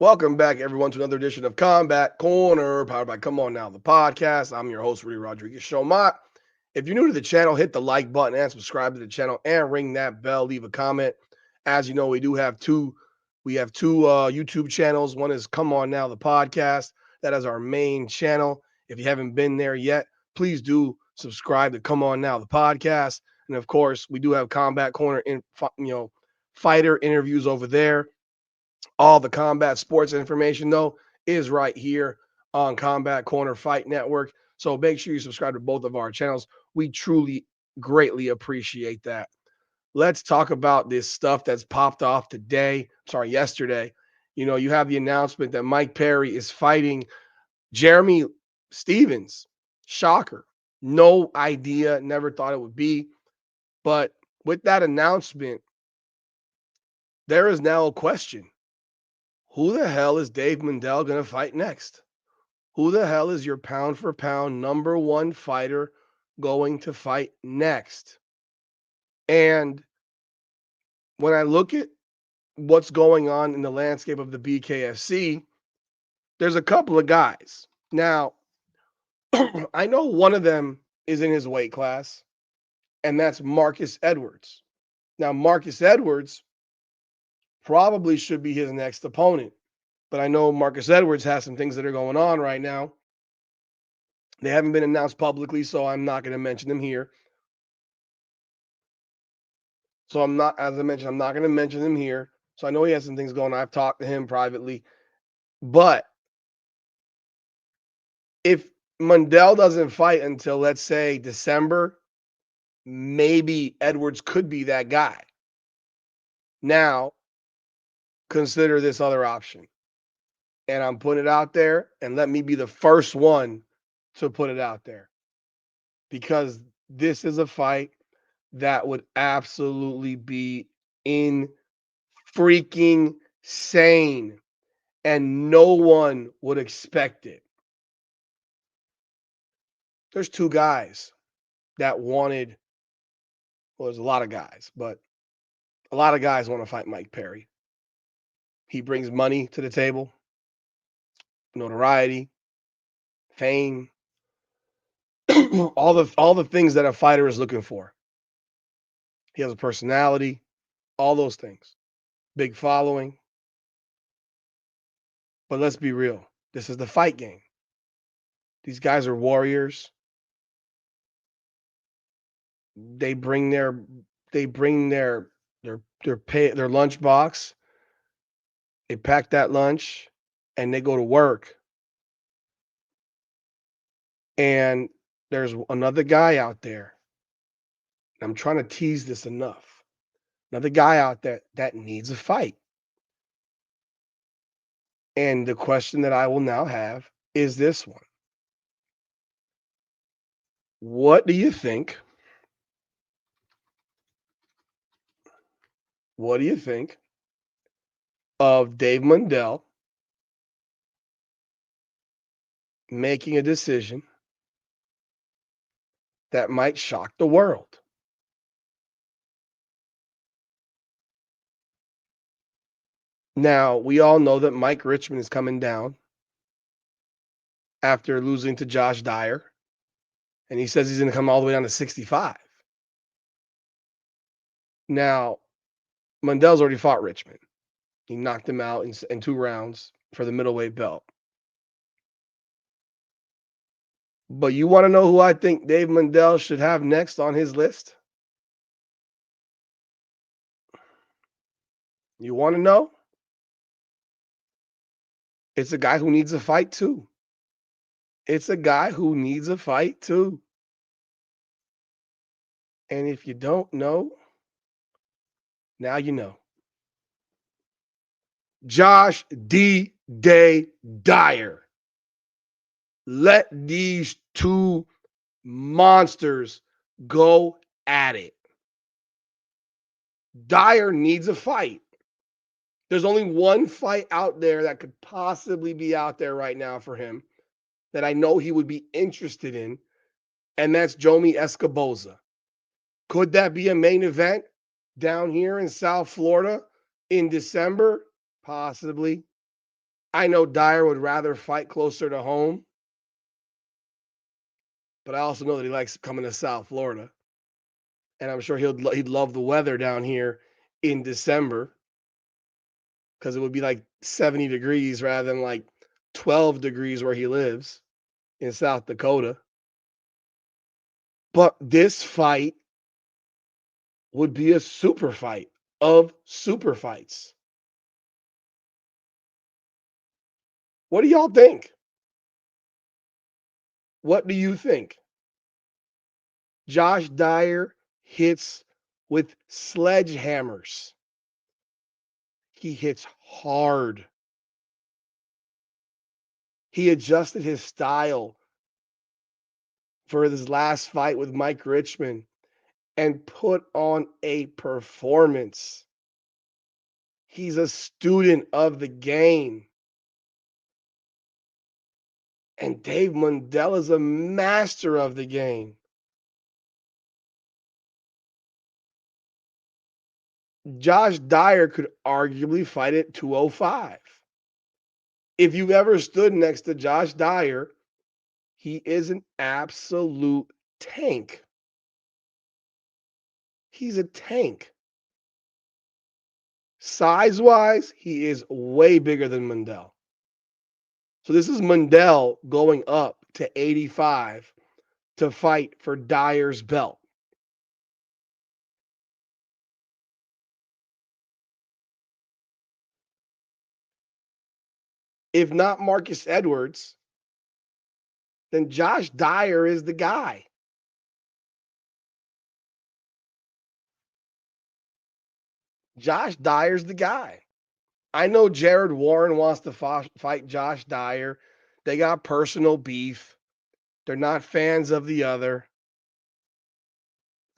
Welcome back, everyone, to another edition of Combat Corner, powered by Come On Now, the podcast. I'm your host, Rudy Rodriguez Showmont. If you're new to the channel, hit the like button and subscribe to the channel and ring that bell. Leave a comment. As you know, we have two YouTube channels. One is Come On Now, the podcast. That is our main channel. If you haven't been there yet, please do subscribe to Come On Now, the podcast. And of course, we do have Combat Corner fighter interviews over there. All the combat sports information, though, is right here on Combat Corner Fight Network. So make sure you subscribe to both of our channels. We truly greatly appreciate that. Let's talk about this stuff that's popped off yesterday. You have the announcement that Mike Perry is fighting Jeremy Stevens. Shocker. No idea. Never thought it would be. But with that announcement, there is now a question. Who the hell is Dave Mundell going to fight next? Who the hell is your pound for pound number one fighter going to fight next? And when I look at what's going on in the landscape of the BKFC, there's a couple of guys. Now, I know one of them is in his weight class, and that's Marcus Edwards. Now, Marcus Edwards probably should be his next opponent. But I know Marcus Edwards has some things that are going on right now. They haven't been announced publicly, so I'm not going to mention them here. So I'm not going to mention them here. So I know he has some things going on. I've talked to him privately. But if Mundell doesn't fight until, let's say, December, maybe Edwards could be that guy. Now, consider this other option. And I'm putting it out there, and let me be the first one to put it out there. Because this is a fight that would absolutely be in freaking sane, and no one would expect it. There's two guys that wanted, well, there's a lot of guys, but a lot of guys want to fight Mike Perry. He brings money to the table, notoriety, fame, all the things that a fighter is looking for. He has a personality, all those things. Big following. But let's be real. This is the fight game. These guys are warriors. They bring their lunch box. They pack that lunch and they go to work. And there's another guy out there. I'm trying to tease this enough. Another guy out there that needs a fight. And the question that I will now have is this one. What do you think? What do you think of Dave Mundell making a decision that might shock the world? Now, we all know that Mike Richmond is coming down after losing to Josh Dyer, and he says he's going to come all the way down to 65. Now, Mundell's already fought Richmond. He knocked him out in 2 rounds for the middleweight belt. But you want to know who I think Dave Mundell should have next on his list? You want to know? It's a guy who needs a fight too. It's a guy who needs a fight too. And if you don't know, now you know. Josh D. Day Dyer. Let these two monsters go at it. Dyer needs a fight. There's only one fight out there that could possibly be out there right now for him that I know he would be interested in, and that's Jomi Escoboza. Could that be a main event down here in South Florida in December? Possibly. I know Dyer would rather fight closer to home, but I also know that he likes coming to South Florida, and I'm sure he'd love the weather down here in December because it would be like 70 degrees rather than like 12 degrees where he lives in South Dakota. But this fight would be a super fight of super fights. What do y'all think? What do you think? Josh Dyer hits with sledgehammers. He hits hard. He adjusted his style for his last fight with Mike Richmond and put on a performance. He's a student of the game. And Dave Mundell is a master of the game. Josh Dyer could arguably fight at 205. If you've ever stood next to Josh Dyer, he is an absolute tank. He's a tank. Size-wise, he is way bigger than Mundell. So this is Mundell going up to 85 to fight for Dyer's belt. If not Marcus Edwards, then Josh Dyer is the guy. Josh Dyer's the guy. I know Jared Warren wants to fight Josh Dyer. They got personal beef. They're not fans of the other.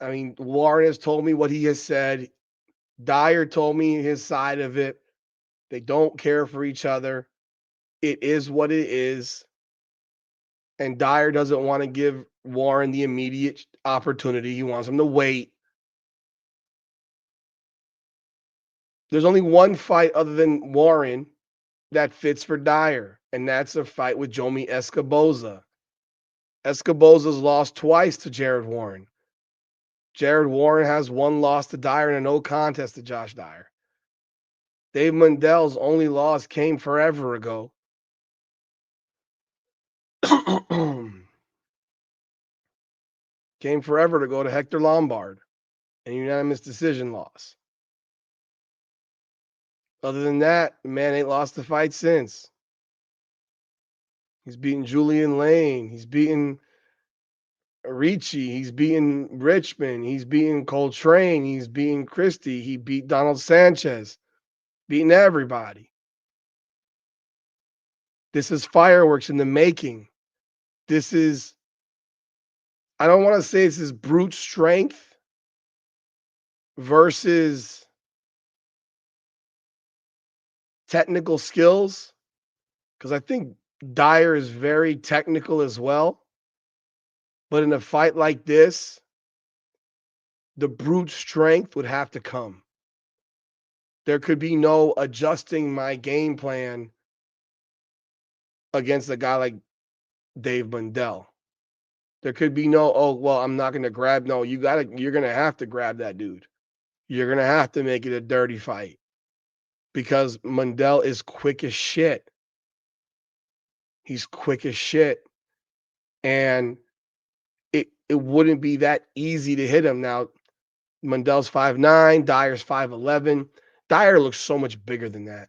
I mean, Warren has told me what he has said. Dyer told me his side of it. They don't care for each other. It is what it is. And Dyer doesn't want to give Warren the immediate opportunity. He wants him to wait. There's only one fight other than Warren that fits for Dyer, and that's a fight with Jomi Escoboza. Escoboza's lost twice to Jared Warren. Jared Warren has one loss to Dyer and a no contest to Josh Dyer. Dave Mundell's only loss came forever ago. Came forever ago to Hector Lombard, an unanimous decision loss. Other than that, the man ain't lost a fight since. He's beaten Julian Lane. He's beaten Ricci. He's beaten Richmond. He's beaten Coltrane. He's beaten Christie. He beat Donald Sanchez. Beating everybody. This is fireworks in the making. This is, I don't want to say this is brute strength versus technical skills, because I think Dyer is very technical as well. But in a fight like this, the brute strength would have to come. There could be no adjusting my game plan against a guy like Dave Mundell. There could be no, oh, well, I'm not going to grab. No, you're going to have to grab that dude. You're going to have to make it a dirty fight because Mundell is quick as shit. He's quick as shit. And it wouldn't be that easy to hit him. Now, Mundell's 5'9", Dyer's 5'11". Dyer looks so much bigger than that.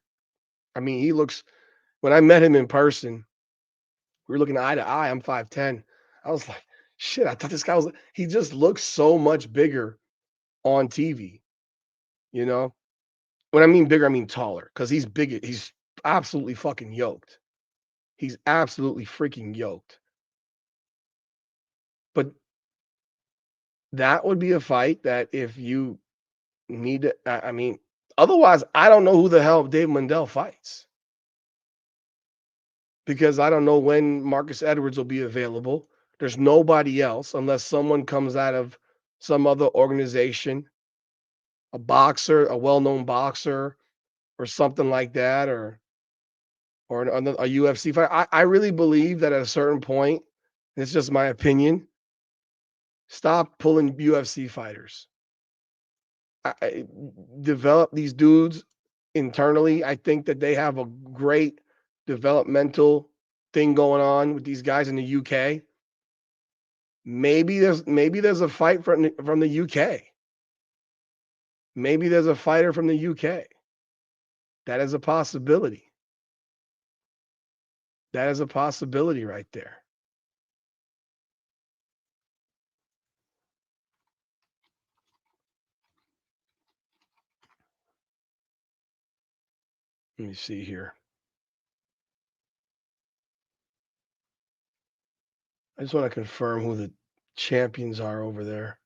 I mean, he looks, when I met him in person, we were looking eye to eye. I'm 5'10". I was like, shit, I thought this guy was, he just looks so much bigger on TV, you know? When I mean bigger, I mean taller, because he's big. He's absolutely fucking yoked. He's absolutely freaking yoked. But that would be a fight that if you need to, I mean, otherwise, I don't know who the hell Dave Mundell fights. Because I don't know when Marcus Edwards will be available. There's nobody else unless someone comes out of some other organization, a boxer, a well-known boxer, or something like that, or or a UFC fight. I really believe that at a certain point, and it's just my opinion, stop pulling UFC fighters. Develop these dudes internally. I think that they have a great developmental thing going on with these guys in the UK. Maybe there's a fight from the UK. Maybe there's a fighter from the UK. That is a possibility. That is a possibility right there. Let me see here. I just want to confirm who the champions are over there.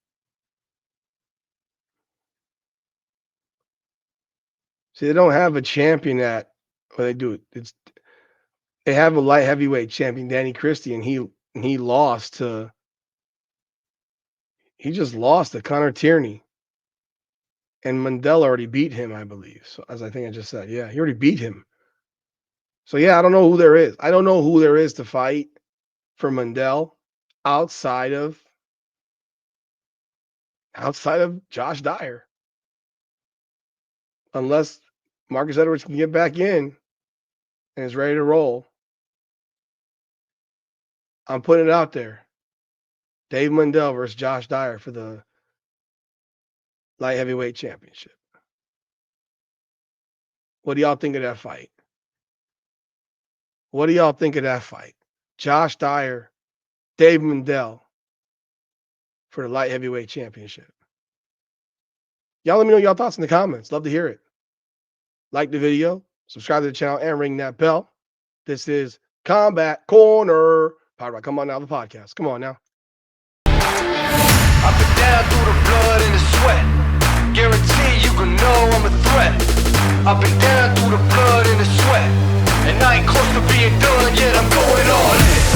See, they don't have a champion at, well, they do. They have a light heavyweight champion, Danny Christie, and he lost to. He just lost to Connor Tierney. And Mundell already beat him, I believe. So as I think I just said, yeah, he already beat him. So yeah, I don't know who there is. I don't know who there is to fight for Mundell outside of Josh Dyer. Unless Marcus Edwards can get back in and is ready to roll. I'm putting it out there. Dave Mundell versus Josh Dyer for the light heavyweight championship. What do y'all think of that fight? What do y'all think of that fight? Josh Dyer, Dave Mundell for the light heavyweight championship. Y'all let me know your thoughts in the comments. Love to hear it. Like the video, subscribe to the channel, and ring that bell. This is Combat Corner, powered by Come On Now, the podcast. Come on now. Up and down through the blood and the sweat. Guarantee you can know I'm a threat. Up and down through the blood and the sweat. And I ain't close to being done yet, I'm going on it.